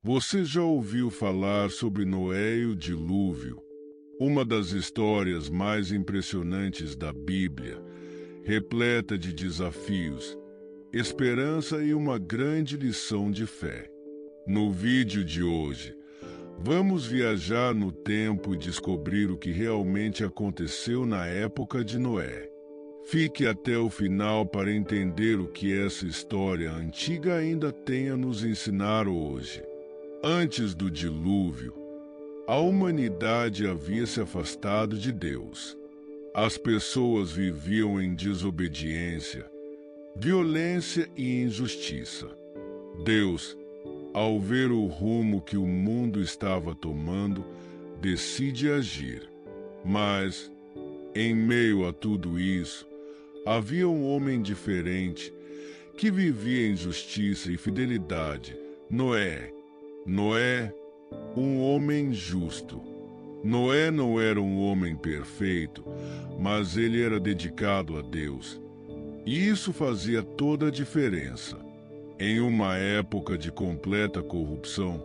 Você já ouviu falar sobre Noé e o dilúvio? Uma das histórias mais impressionantes da Bíblia, repleta de desafios, esperança e uma grande lição de fé. No vídeo de hoje, vamos viajar no tempo e descobrir o que realmente aconteceu na época de Noé. Fique até o final para entender o que essa história antiga ainda tem a nos ensinar hoje. Antes do dilúvio, a humanidade havia se afastado de Deus. As pessoas viviam em desobediência, violência e injustiça. Deus, ao ver o rumo que o mundo estava tomando, decide agir. Mas, em meio a tudo isso, havia um homem diferente que vivia em justiça e fidelidade: Noé. Noé, um homem justo. Noé não era um homem perfeito, mas ele era dedicado a Deus. E isso fazia toda a diferença. Em uma época de completa corrupção,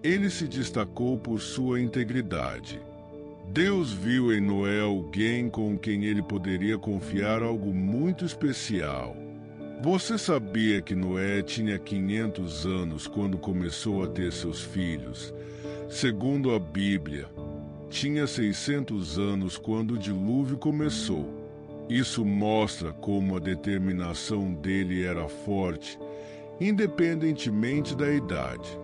ele se destacou por sua integridade. Deus viu em Noé alguém com quem ele poderia confiar algo muito especial. Você sabia que Noé tinha 500 anos quando começou a ter seus filhos? Segundo a Bíblia, tinha 600 anos quando o dilúvio começou. Isso mostra como a determinação dele era forte, independentemente da idade.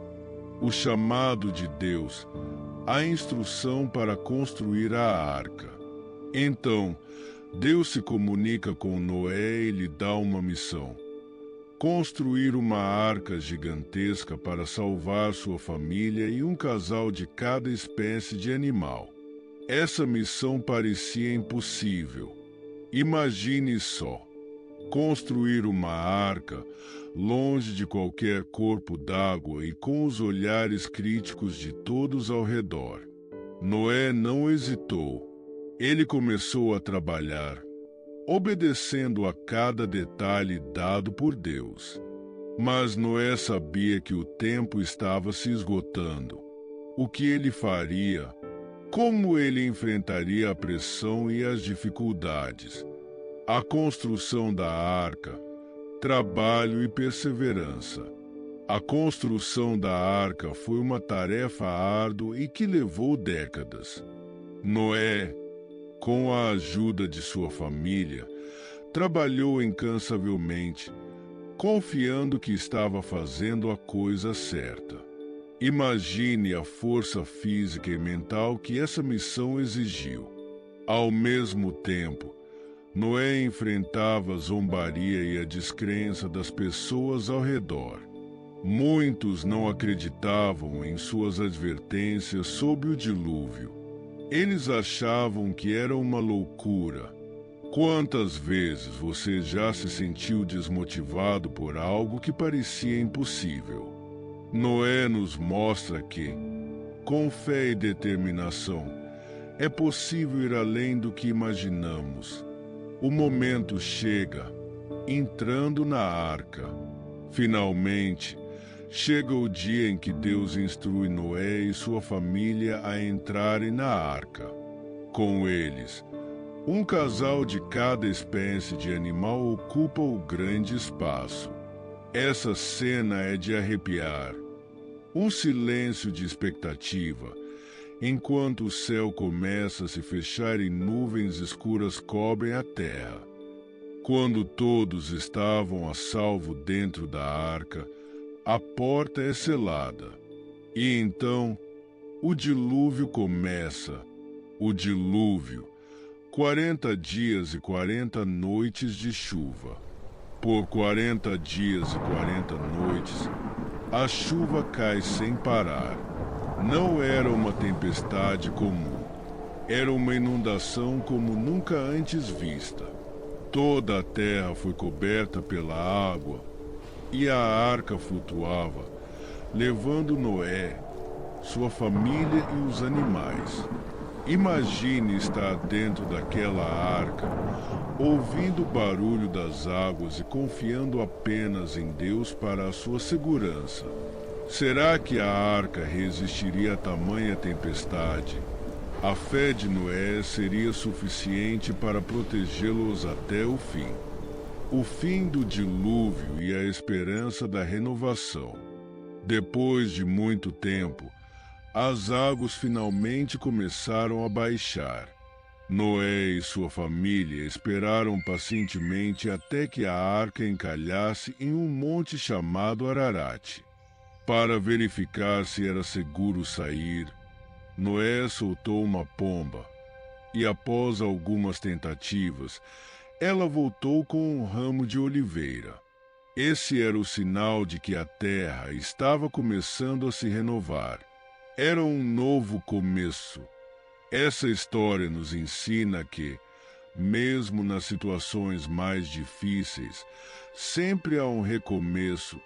O chamado de Deus, a instrução para construir a arca. Então, Deus se comunica com Noé e lhe dá uma missão: construir uma arca gigantesca para salvar sua família e um casal de cada espécie de animal. Essa missão parecia impossível. Imagine só, construir uma arca longe de qualquer corpo d'água e com os olhares críticos de todos ao redor. Noé não hesitou. Ele começou a trabalhar, obedecendo a cada detalhe dado por Deus. Mas Noé sabia que o tempo estava se esgotando. O que ele faria? Como ele enfrentaria a pressão e as dificuldades? A construção da arca, trabalho e perseverança. A construção da arca foi uma tarefa árdua e que levou décadas. Noé, com a ajuda de sua família, trabalhou incansavelmente, confiando que estava fazendo a coisa certa. Imagine a força física e mental que essa missão exigiu. Ao mesmo tempo, Noé enfrentava a zombaria e a descrença das pessoas ao redor. Muitos não acreditavam em suas advertências sobre o dilúvio. Eles achavam que era uma loucura. Quantas vezes você já se sentiu desmotivado por algo que parecia impossível? Noé nos mostra que, com fé e determinação, é possível ir além do que imaginamos. O momento chega, entrando na arca. Finalmente, chega o dia em que Deus instrui Noé e sua família a entrarem na arca. Com eles, um casal de cada espécie de animal ocupa o grande espaço. Essa cena é de arrepiar. Um silêncio de expectativa, enquanto o céu começa a se fechar e nuvens escuras cobrem a terra. Quando todos estavam a salvo dentro da arca, a porta é selada. E então, o dilúvio começa. O dilúvio, 40 dias e 40 noites de chuva. Por 40 dias e 40 noites, a chuva cai sem parar. Não era uma tempestade comum. Era uma inundação como nunca antes vista. Toda a terra foi coberta pela água, e a arca flutuava, levando Noé, sua família e os animais. Imagine estar dentro daquela arca, ouvindo o barulho das águas e confiando apenas em Deus para a sua segurança. Será que a arca resistiria a tamanha tempestade? A fé de Noé seria suficiente para protegê-los até o fim do dilúvio e a esperança da renovação. Depois de muito tempo, as águas finalmente começaram a baixar. Noé e sua família esperaram pacientemente até que a arca encalhasse em um monte chamado Ararat. Para verificar se era seguro sair, Noé soltou uma pomba, e após algumas tentativas, ela voltou com um ramo de oliveira. Esse era o sinal de que a terra estava começando a se renovar. Era um novo começo. Essa história nos ensina que, mesmo nas situações mais difíceis, sempre há um recomeço,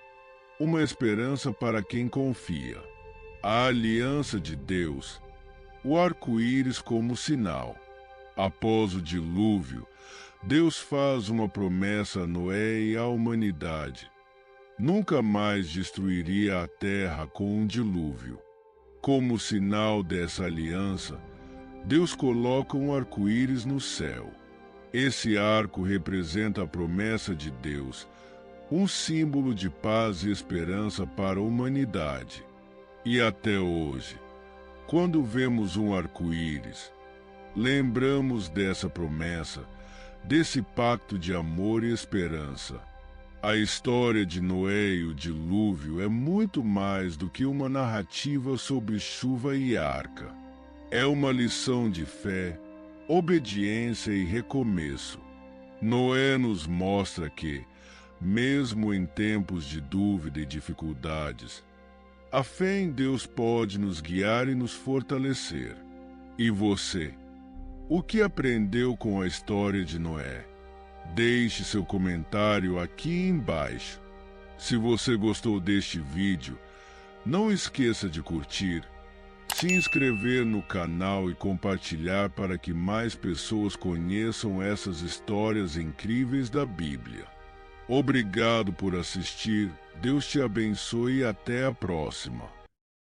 uma esperança para quem confia. A aliança de Deus, o arco-íris como sinal. Após o dilúvio, Deus faz uma promessa a Noé e à humanidade. Nunca mais destruiria a terra com um dilúvio. Como sinal dessa aliança, Deus coloca um arco-íris no céu. Esse arco representa a promessa de Deus, um símbolo de paz e esperança para a humanidade. E até hoje, quando vemos um arco-íris, lembramos dessa promessa, desse pacto de amor e esperança. A história de Noé e o dilúvio é muito mais do que uma narrativa sobre chuva e arca. É uma lição de fé, obediência e recomeço. Noé nos mostra que, mesmo em tempos de dúvida e dificuldades, a fé em Deus pode nos guiar e nos fortalecer. E você? O que aprendeu com a história de Noé? Deixe seu comentário aqui embaixo. Se você gostou deste vídeo, não esqueça de curtir, se inscrever no canal e compartilhar para que mais pessoas conheçam essas histórias incríveis da Bíblia. Obrigado por assistir, Deus te abençoe e até a próxima.